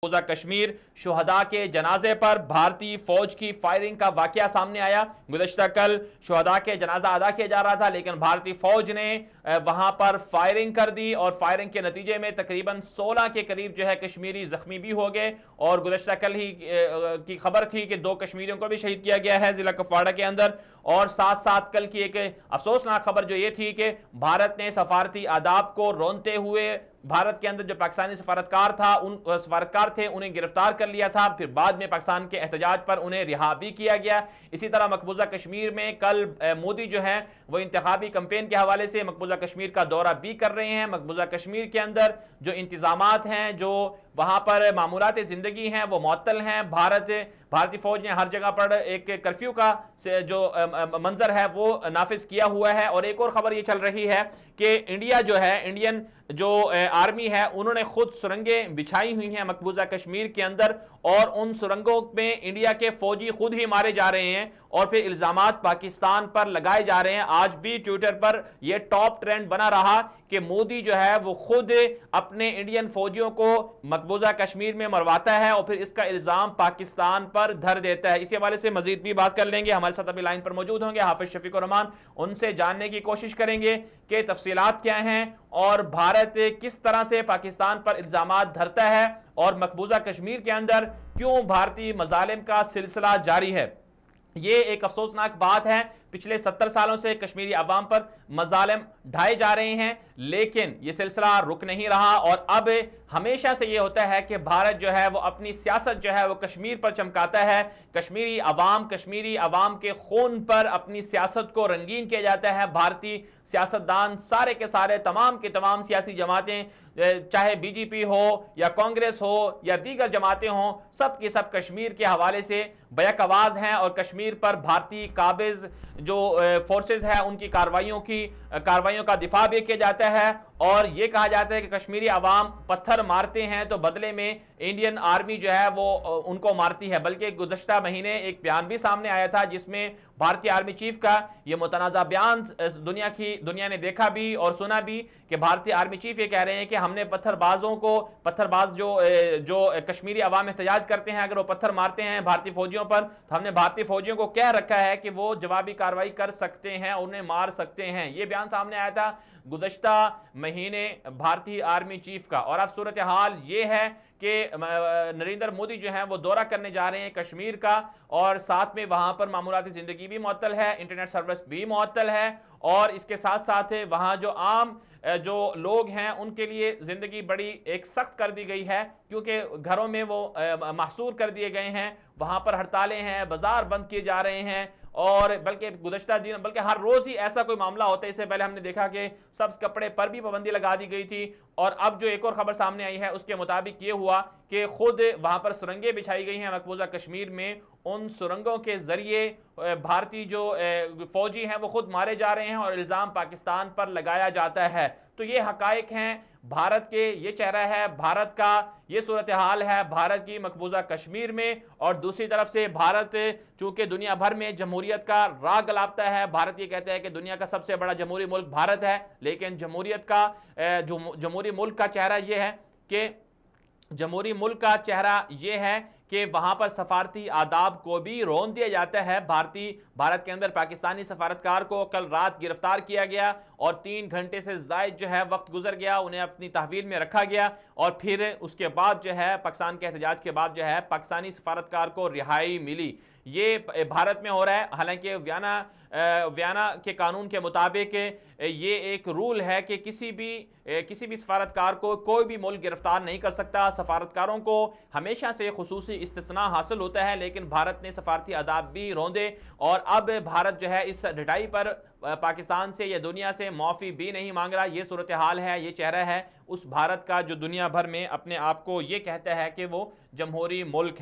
مقبوضہ کشمیر شہداء کے جنازے پر بھارتی فوج کی فائرنگ کا واقعہ سامنے آیا۔ گزشتہ کل شہداء کے جنازہ ادا کیا جا رہا تھا، لیکن بھارتی فوج نے وہاں پر فائرنگ کر دی اور فائرنگ کے نتیجے میں تقریباً 16 کے قریب کشمیری زخمی بھی ہو گئے۔ اور گزشتہ کل ہی کی خبر تھی کہ 2 کشمیریوں کو بھی شہید کیا گیا ہے ضلع کپواڑہ کے اندر۔ اور ساتھ ساتھ کل کی ایک افسوسناک خبر جو یہ تھی کہ بھارت نے سفارتی آداب کو رونتے ہوئے بھارت کے اندر جو پاکستانی سفارتکار تھے انہیں گرفتار کر لیا تھا، پھر بعد میں پاکستان کے احتجاج پر انہیں رہا بھی کیا گیا۔ اسی طرح مقبوضہ کشمیر میں کل مودی جو ہیں وہ انتخابی کمپین کے حوالے سے مقبوضہ کشمیر کا دورہ بھی کر رہے ہیں۔ مقبوضہ کشمیر کے اندر جو انتظامات ہیں، جو وہاں پر معمولات زندگی ہیں، وہ معطل ہیں۔ بھارتی فوج نے ہر جگہ پر ایک کرفیو کا جو منظر ہے وہ نافذ کیا ہوا ہے۔ اور ایک اور خبر یہ چل رہی ہے کہ انڈیا جو ہے، انڈین جو آرمی ہے، انہوں نے خود سرنگیں بچھائی ہوئی ہیں مقبوضہ کشمیر کے اندر، اور ان سرنگوں میں انڈیا کے فوجی خود ہی مارے جا رہے ہیں اور پھر الزامات پاکستان پر لگائے جا رہے ہیں۔ آج بھی ٹویٹر پر یہ ٹاپ ٹرینڈ بنا رہا کہ مودی جو ہے وہ خود اپنے انڈین فوجیوں کو مقبوضہ کشمیر میں مرواتا ہے اور پھر اس کا الزام پاکستان پر دھر دیتا ہے۔ اسی حوالے سے مزید بھی بات کر لیں گے۔ ہمارے ساتھ ابھی لائن پر موجود ہوں گے حافظ شفیق الرحمان، ان سے جاننے کی کوشش کریں گے کہ تفصیلات کیا ہیں اور بھارت کس طرح سے پاکستان پر الزامات دھرتا ہے اور مقبوضہ کشمیر کے اندر کیوں بھارتی مظالم کا سلسلہ جاری ہے۔ یہ ایک افسوسناک بات ہے، پچھلے 70 سالوں سے کشمیری عوام پر مظالم ڈھائے جا رہے ہیں، لیکن یہ سلسلہ رک نہیں رہا۔ اور اب ہمیشہ سے یہ ہوتا ہے کہ بھارت جو ہے وہ اپنی سیاست جو ہے وہ کشمیر پر چمکاتا ہے، کشمیری عوام کے خون پر اپنی سیاست کو رنگین کیا جاتا ہے۔ بھارتی سیاستدان سارے کے سارے، تمام کے تمام سیاسی جماعتیں، چاہے بی جے پی ہو یا کانگریس ہو یا دیگر جماعتیں ہوں، سب کی سب کشمیر کے حوالے سے بیک آواز ہیں اور کشمیر پر بھارتی قابض جو فورسز ہیں ان کی کارروائیوں کا دفاع بھی کیا جاتا ہے۔ اور یہ کہا جاتا ہے کہ کشمیری عوام پتھر مارتے ہیں تو بدلے میں انڈین آرمی جو ہے وہ ان کو مارتی ہے۔ بلکہ گزشتہ مہینے ایک بیان بھی سامنے آیا تھا جس میں بھارتی آرمی چیف کا یہ متنازع بیان دنیا نے دیکھا بھی اور سنا بھی کہ بھارتی آرمی چیف یہ کہہ رہے ہیں کہ ہم نے پتھر باز جو کشمیری عوام احتجاج کرتے ہیں، اگر وہ پتھر مارتے ہیں بھارتی فوجیوں پر، تو ہم نے بھارتی فوجیوں کو کہہ رکھا ہے کہ وہ جوابی کارروائی کر سکتے ہیں، انہیں مار سکتے ہیں۔ یہ بیان سامنے آیا تھا گزشتہ مہینے بھارتی آرمی چیف کا۔ اور اب صورتحال یہ ہے کہ نریندر مودی جو ہیں وہ دورہ کرنے جا رہے ہیں کشمیر کا، اور ساتھ میں وہاں پر معمولاتی زندگی بھی معطل ہے، انٹرنیٹ سروس بھی معطل ہے، اور اس کے ساتھ ساتھ وہاں جو عام جو لوگ ہیں ان کے لیے زندگی بڑی ایک سخت کر دی گئی ہے، کیونکہ گھروں میں وہ محصور کر دیے گئے ہیں، وہاں پر ہڑتالیں ہیں، بازار بند کیے جا رہے ہیں، اور بلکہ ہر روز ہی ایسا کوئی معاملہ ہوتا ہے۔ اس سے پہلے ہم نے دیکھا کہ سبز کپڑے پر بھی پابندی لگا دی گئی تھی، اور اب جو ایک اور خبر سامنے آئی ہے اس کے مطابق یہ ہوا کہ خود وہاں پر سرنگیں بچھائی گئی ہیں مقبوضہ کشمیر میں، ان سرنگوں کے ذریعے بھارتی جو فوجی ہیں وہ خود مارے جا رہے ہیں اور الزام پاکستان پر لگایا جاتا ہے۔ تو یہ حقائق ہیں بھارت کے، یہ چہرہ ہے بھارت کا، یہ صورتحال ہے بھارت کی مقبوضہ کشمیر میں۔ اور دوسری طرف سے بھارت چونکہ دنیا بھر میں جمہوریت کا راگ الاپتا ہے، بھارت یہ کہتا ہے کہ دنیا کا سب سے بڑا جمہوری ملک بھارت ہے، لیکن جمہوری ملک کا چہرہ یہ ہے کہ وہاں پر سفارتی آداب کو بھی رون دیا جاتا ہے۔ بھارت کے اندر پاکستانی سفارتکار کو کل رات گرفتار کیا گیا اور 3 گھنٹے سے زائد جو ہے وقت گزر گیا، انہیں اپنی تحویل میں رکھا گیا، اور پھر اس کے بعد جو ہے پاکستان کے احتجاج کے بعد جو ہے پاکستانی سفارتکار کو رہائی ملی۔ یہ بھارت میں ہو رہا ہے، حالانکہ ویانا کے قانون کے مطابق یہ ایک رول ہے کہ کسی بھی سفارتکار کو کوئی بھی ملک گرفتار نہیں کر سکتا۔ سفارتکاروں کو ہمیشہ سے خصوصی استثناء حاصل ہوتا ہے، لیکن بھارت نے سفارتی آداب بھی روندے، اور اب بھارت جو ہے اس ڈھٹائی پر پاکستان سے یا دنیا سے معافی بھی نہیں مانگ رہا۔ یہ صورتحال ہے، یہ چہرہ ہے اس بھارت کا جو دنیا بھر میں اپنے آپ کو یہ کہتا ہے کہ وہ جمہوری ملک ہے۔